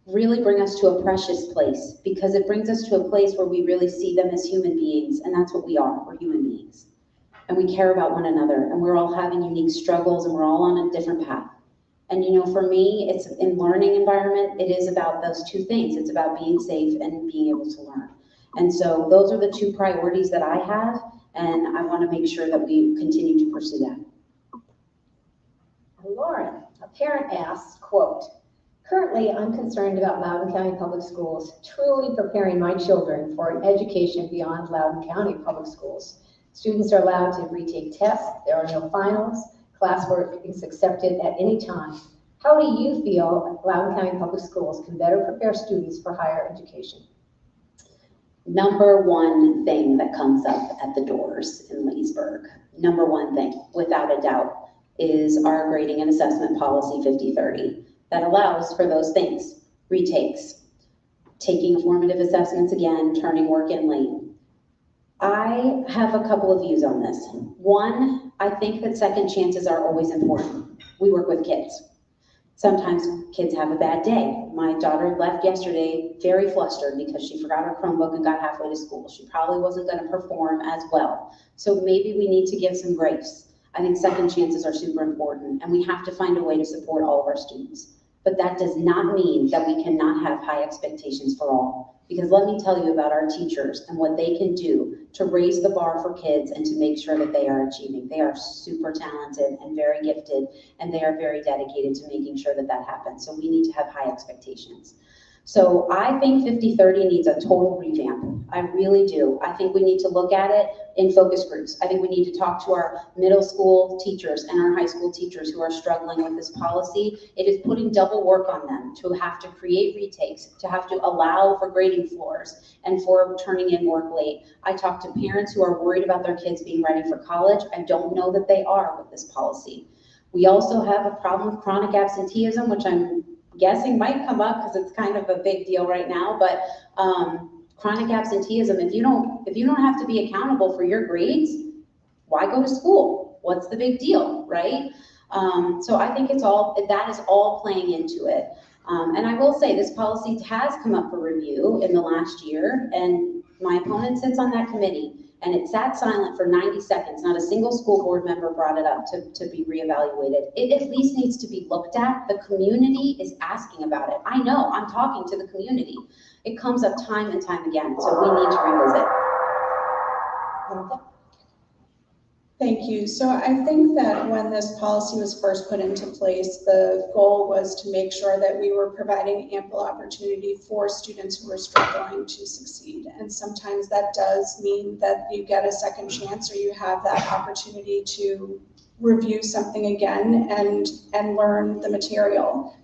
really bring us to a precious place, because it brings us to a place where we really see them as human beings, and that's what we are. We're human beings. And we care about one another, and we're all having unique struggles, and we're all on a different path. And you know, for me, it's in learning environment, it is about those two things. It's about being safe and being able to learn. And so those are the two priorities that I have, and I want to make sure that we continue to pursue that. Lauren, a parent asks, quote, currently I'm concerned about Loudoun County Public Schools truly preparing my children for an education beyond Loudoun County Public Schools. Students are allowed to retake tests, there are no finals, classwork is accepted at any time. How do you feel Loudoun County Public Schools can better prepare students for higher education? Number one thing that comes up at the doors in Leesburg, number one thing, without a doubt, is our grading and assessment policy 5030 that allows for those things: retakes, taking formative assessments again, turning work in late. I have a couple of views on this. One, I think that second chances are always important. We work with kids. Sometimes kids have a bad day. My daughter left yesterday very flustered because she forgot her Chromebook and got halfway to school. She probably wasn't going to perform as well. So maybe we need to give some grace. I think second chances are super important, and we have to find a way to support all of our students. But that does not mean that we cannot have high expectations for all. Because let me tell you about our teachers and what they can do to raise the bar for kids and to make sure that they are achieving. They are super talented and very gifted, and they are very dedicated to making sure that that happens. So we need to have high expectations. So I think 50-30 needs a total revamp. I really do. I think we need to look at it in focus groups. I think we need to talk to our middle school teachers and our high school teachers who are struggling with this policy. It is putting double work on them to have to create retakes, to have to allow for grading floors, and for turning in work late. I talk to parents who are worried about their kids being ready for college. I don't know that they are with this policy. We also have a problem with chronic absenteeism, which I'm guessing might come up because it's kind of a big deal right now, but chronic absenteeism, if you don't have to be accountable for your grades, why go to school? What's the big deal, right? So I think that is all playing into it. And I will say this policy has come up for review in the last year, and my opponent sits on that committee, and it sat silent for 90 seconds. Not a single school board member brought it up to be reevaluated. It at least needs to be looked at. The community is asking about it. I know, I'm talking to the community. It comes up time and time again, so we need to revisit. Thank you. So I think that when this policy was first put into place, the goal was to make sure that we were providing ample opportunity for students who are struggling to succeed. And sometimes that does mean that you get a second chance, or you have that opportunity to review something again and learn the material.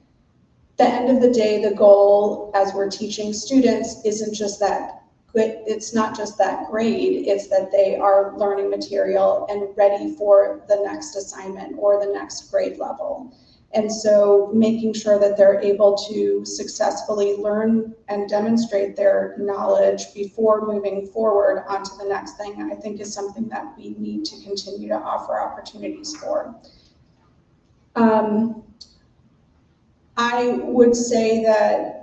At the end of the day, the goal as we're teaching students isn't just that. It's not just that grade, it's that they are learning material and ready for the next assignment or the next grade level. And so making sure that they're able to successfully learn and demonstrate their knowledge before moving forward onto the next thing, I think is something that we need to continue to offer opportunities for. I would say that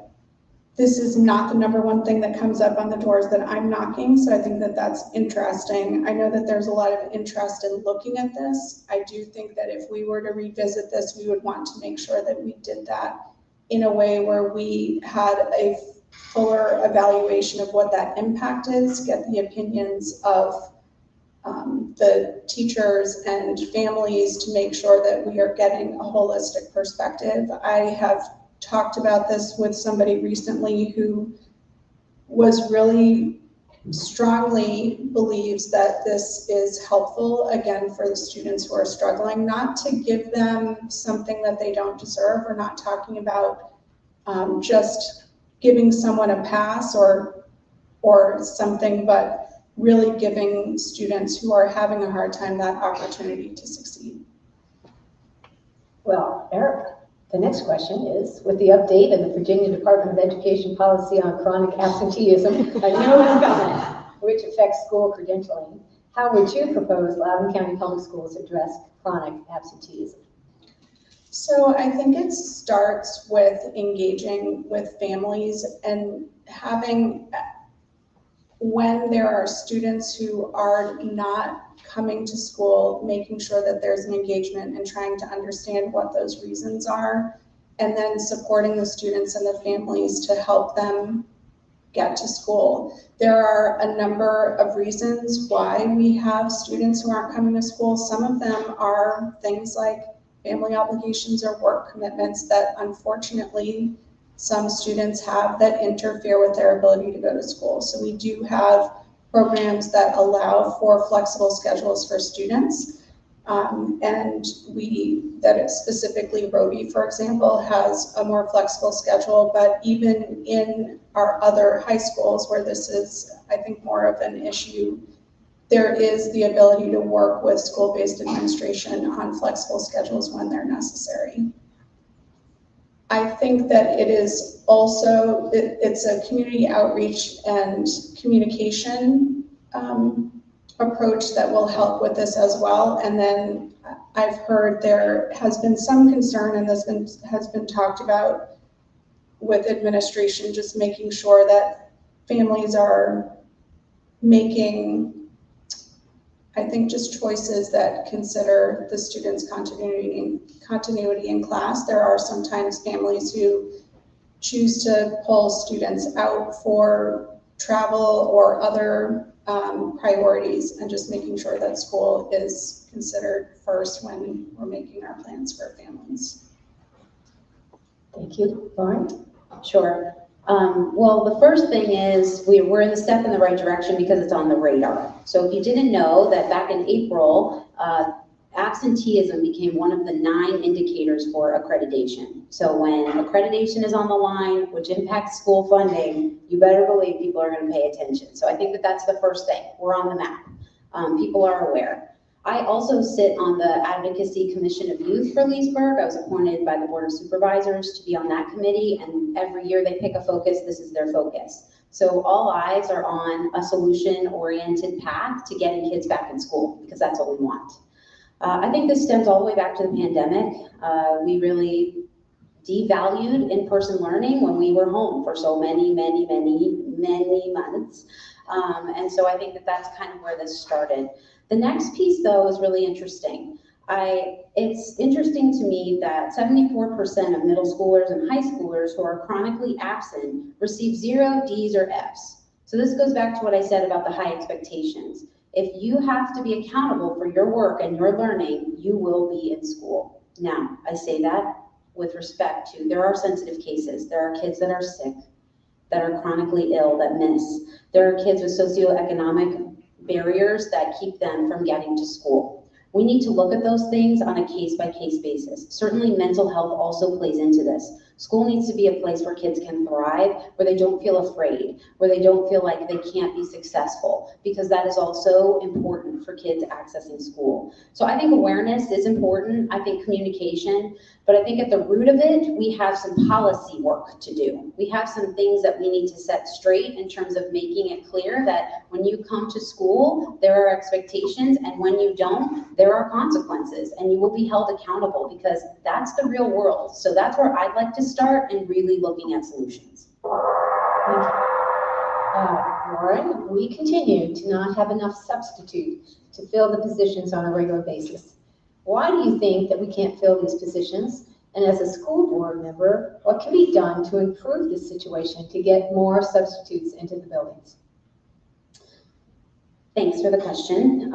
this is not the number one thing that comes up on the doors that I'm knocking, so I think that that's interesting. I know that there's a lot of interest in looking at this. I do think that if we were to revisit this, we would want to make sure that we did that in a way where we had a fuller evaluation of what that impact is, get the opinions of the teachers and families to make sure that we are getting a holistic perspective. I have talked about this with somebody recently who was really strongly believes that this is helpful, again, for the students who are struggling, not to give them something that they don't deserve. We're not talking about just giving someone a pass or something, but really giving students who are having a hard time that opportunity to succeed. Well, Erica, the next question is, with the update in the Virginia Department of Education policy on chronic absenteeism, a new development which affects school credentialing, how would you propose Loudoun County Public Schools address chronic absenteeism? So I think it starts with engaging with families and having, when there are students who are not coming to school, making sure that there's an engagement and trying to understand what those reasons are, and then supporting the students and the families to help them get to school. There are a number of reasons why we have students who aren't coming to school. Some of them are things like family obligations or work commitments that unfortunately some students have that interfere with their ability to go to school. So we do have programs that allow for flexible schedules for students. Specifically Roby, for example, has a more flexible schedule, but even in our other high schools where this is, I think, more of an issue, there is the ability to work with school-based administration on flexible schedules when they're necessary. I think that it is also, it's a community outreach and communication approach that will help with this as well. And then I've heard there has been some concern, and this has been talked about with administration, just making sure that families are making, I think, just choices that consider the students' continuity in class. There are sometimes families who choose to pull students out for travel or other priorities, and just making sure that school is considered first when we're making our plans for families. Thank you. Lauren? Sure. Well, the first thing is we're in the step in the right direction because it's on the radar. So if you didn't know that back in April, absenteeism became one of the 9 indicators for accreditation. So when accreditation is on the line, which impacts school funding, you better believe people are going to pay attention. So I think that that's the first thing. We're on the map. People are aware. I also sit on the Advocacy Commission of Youth for Leesburg. I was appointed by the Board of Supervisors to be on that committee, and every year they pick a focus. This is their focus. So all eyes are on a solution-oriented path to getting kids back in school, because that's what we want. I think this stems all the way back to the pandemic. We really devalued in-person learning when we were home for so many months. And so I think that that's kind of where this started. The next piece, though, is really interesting. It's interesting to me that 74% of middle schoolers and high schoolers who are chronically absent receive 0 Ds or Fs. So this goes back to what I said about the high expectations. If you have to be accountable for your work and your learning, you will be in school. Now, I say that with respect to, there are sensitive cases. There are kids that are sick, that are chronically ill, that miss. There are kids with socioeconomic barriers that keep them from getting to school. We need to look at those things on a case-by-case basis. Certainly mental health also plays into this. School needs to be a place where kids can thrive, where they don't feel afraid, where they don't feel like they can't be successful, because that is also important for kids accessing school. So I think awareness is important. I think communication, but I think at the root of it, we have some policy work to do. We have some things that we need to set straight in terms of making it clear that when you come to school, there are expectations, and when you don't, there are consequences, and you will be held accountable, because that's the real world. So that's where I'd like to start in really looking at solutions. Thank you. Lauren, we continue to not have enough substitutes to fill the positions on a regular basis. Why do you think that we can't fill these positions? And as a school board member, what can be done to improve this situation to get more substitutes into the buildings? Thanks for the question.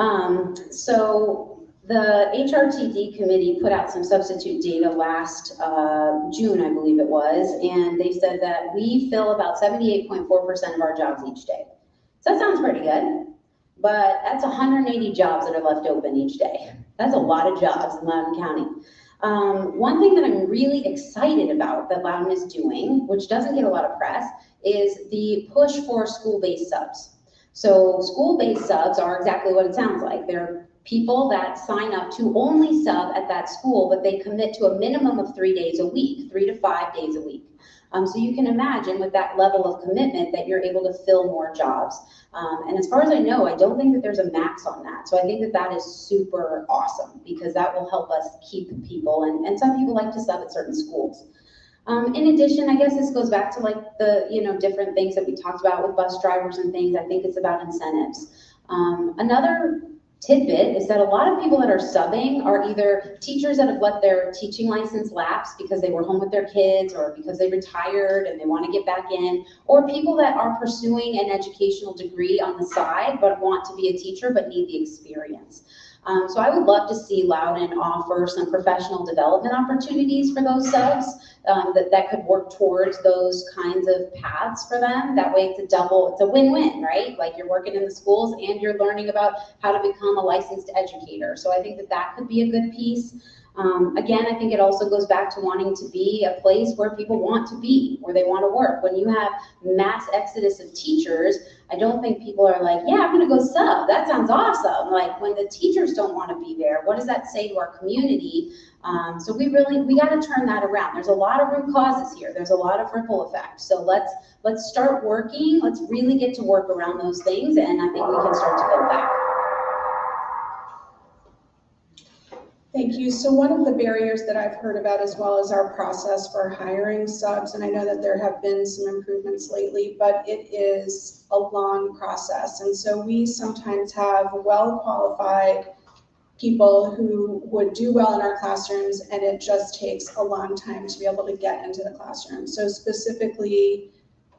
So the HRTD committee put out some substitute data last June, I believe it was, and they said that we fill about 78.4% of our jobs each day. So that sounds pretty good, but that's 180 jobs that are left open each day. That's a lot of jobs in Loudoun County. One thing that I'm really excited about that Loudoun is doing, which doesn't get a lot of press, is the push for school-based subs. So school-based subs are exactly what it sounds like. They're people that sign up to only sub at that school, but they commit to a minimum of 3 days a week, 3 to 5 days a week. So you can imagine with that level of commitment that you're able to fill more jobs. And as far as I know, I don't think that there's a max on that. So I think that that is super awesome, because that will help us keep people. And some people like to sub at certain schools. In addition, I guess this goes back to like the, different things that we talked about with bus drivers and things. I think it's about incentives. Another tidbit is that a lot of people that are subbing are either teachers that have let their teaching license lapse because they were home with their kids, or because they retired and they want to get back in, or people that are pursuing an educational degree on the side but want to be a teacher but need the experience. So I would love to see Loudoun offer some professional development opportunities for those subs that could work towards those kinds of paths for them. That way it's a win-win, right? Like you're working in the schools and you're learning about how to become a licensed educator. So I think that that could be a good piece. Again, I think it also goes back to wanting to be a place where people want to be, where they want to work. When you have mass exodus of teachers, I don't think people are like, yeah, I'm going to go sub. That sounds awesome. Like when the teachers don't want to be there, what does that say to our community? So we got to turn that around. There's a lot of root causes here. There's a lot of ripple effect. So let's start working. Let's really get to work around those things. And I think we can start to go back. Thank you. So one of the barriers that I've heard about as well is our process for hiring subs. And I know that there have been some improvements lately, but it is a long process. And so we sometimes have well-qualified people who would do well in our classrooms, and it just takes a long time to be able to get into the classroom. So specifically,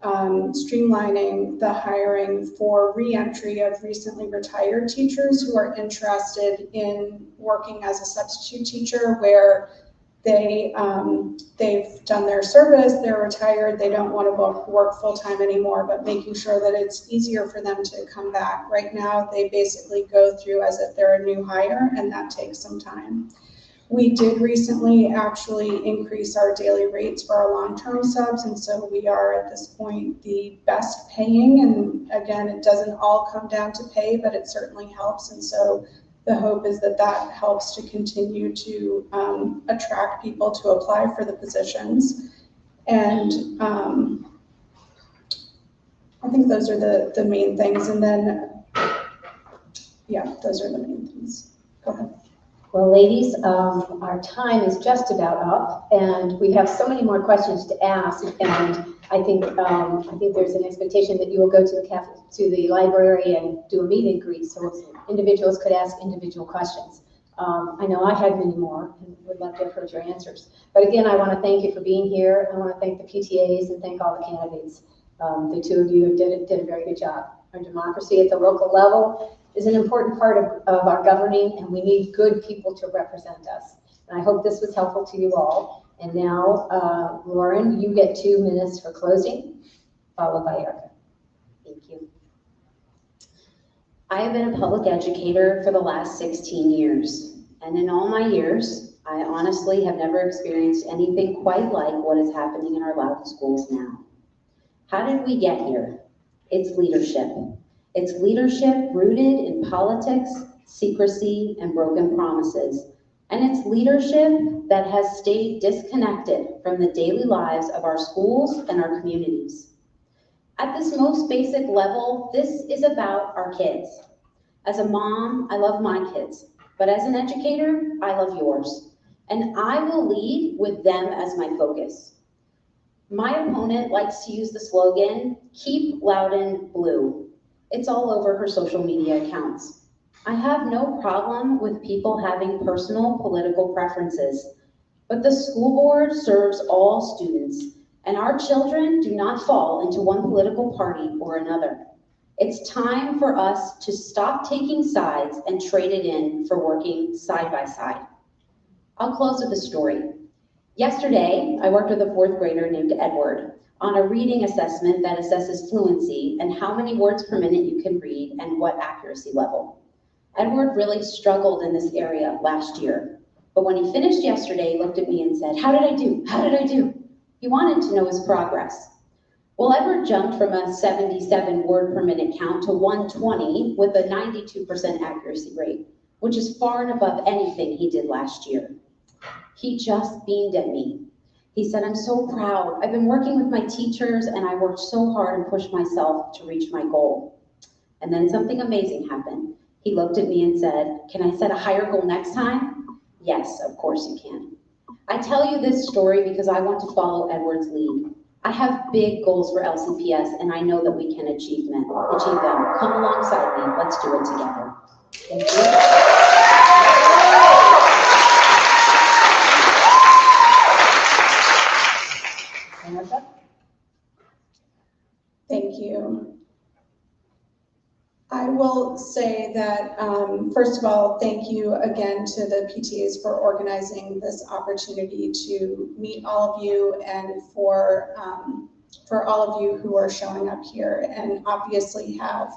streamlining the hiring for re-entry of recently retired teachers who are interested in working as a substitute teacher, where they've done their service, they're retired, they don't want to work full-time anymore, but making sure that it's easier for them to come back. Right now, they basically go through as if they're a new hire, and that takes some time. We did recently actually increase our daily rates for our long-term subs, and so we are at this point the best paying. And again, it doesn't all come down to pay, but it certainly helps. And so the hope is that that helps to continue to attract people to apply for the positions. And I think those are the main things. And then, yeah, those are the main things. Go ahead. Well, ladies, our time is just about up, and we have so many more questions to ask. And I think there's an expectation that you will go to the library and do a meet and greet, so individuals could ask individual questions. I know I had many more, and would love to have heard your answers. But again, I want to thank you for being here. I want to thank the PTAs and thank all the candidates. The two of you did a very good job. Our democracy at the local level is an important part of our governing, and we need good people to represent us. And I hope this was helpful to you all. And now, Lauren, you get 2 minutes for closing, followed by Erica. Thank you. I have been a public educator for the last 16 years. And in all my years, I honestly have never experienced anything quite like what is happening in our Loudoun schools now. How did we get here? It's leadership. It's leadership rooted in politics, secrecy, and broken promises. And it's leadership that has stayed disconnected from the daily lives of our schools and our communities. At this most basic level, this is about our kids. As a mom, I love my kids, but as an educator, I love yours. And I will lead with them as my focus. My opponent likes to use the slogan, "Keep Loudoun Blue." It's all over her social media accounts. I have no problem with people having personal political preferences, but the school board serves all students, and our children do not fall into one political party or another. It's time for us to stop taking sides and trade it in for working side by side. I'll close with a story. Yesterday, I worked with a 4th grader named Edward on a reading assessment that assesses fluency and how many words per minute you can read and what accuracy level. Edward really struggled in this area last year, but when he finished yesterday, he looked at me and said, "How did I do? How did I do?" He wanted to know his progress. Well, Edward jumped from a 77 word per minute count to 120 with a 92% accuracy rate, which is far and above anything he did last year. He just beamed at me. He said, "I'm so proud. I've been working with my teachers and I worked so hard and pushed myself to reach my goal." And then something amazing happened. He looked at me and said, "Can I set a higher goal next time?" Yes, of course you can. I tell you this story because I want to follow Edward's lead. I have big goals for LCPS and I know that we can achieve them. Come alongside me. Let's do it together. Thank you. Thank you. I will say that, first of all, thank you again to the PTAs for organizing this opportunity to meet all of you and for all of you who are showing up here and obviously have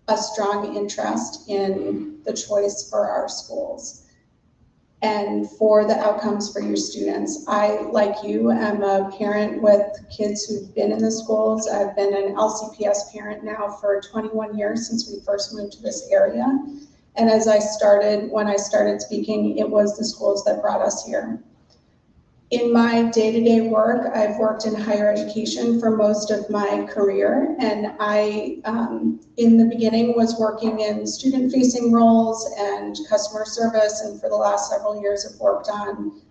a strong interest in the choice for our schools and for the outcomes for your students. I, like you, am a parent with kids who've been in the schools. I've been an LCPS parent now for 21 years since we first moved to this area. And when I started speaking, it was the schools that brought us here. In my day-to-day work, I've worked in higher education for most of my career, and I, in the beginning, was working in student-facing roles and customer service, and for the last several years have worked on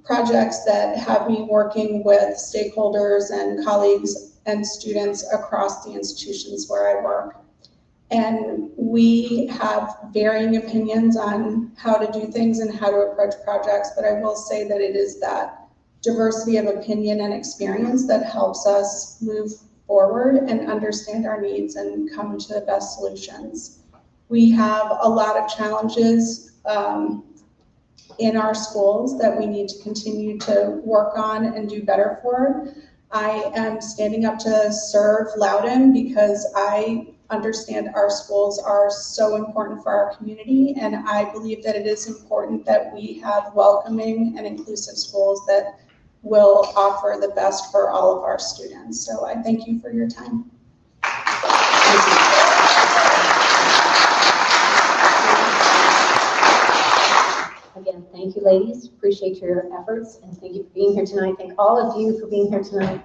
projects that have me working with stakeholders and colleagues and students across the institutions where I work. And we have varying opinions on how to do things and how to approach projects, but I will say that it is that diversity of opinion and experience that helps us move forward and understand our needs and come to the best solutions. We have a lot of challenges in our schools that we need to continue to work on and do better for. I am standing up to serve Loudon because I understand our schools are so important for our community, and I believe that it is important that we have welcoming and inclusive schools that will offer the best for all of our students. So I thank you for your time. Again, thank you, ladies. Appreciate your efforts, and thank you for being here tonight. Thank all of you for being here tonight.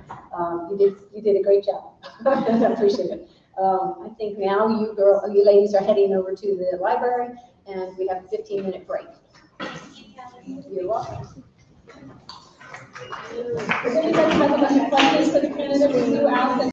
You did a great job. I appreciate it. I think now you ladies are heading over to the library, and we have a 15-minute break. You're welcome. Does anybody have any questions for the candidate? We do ask that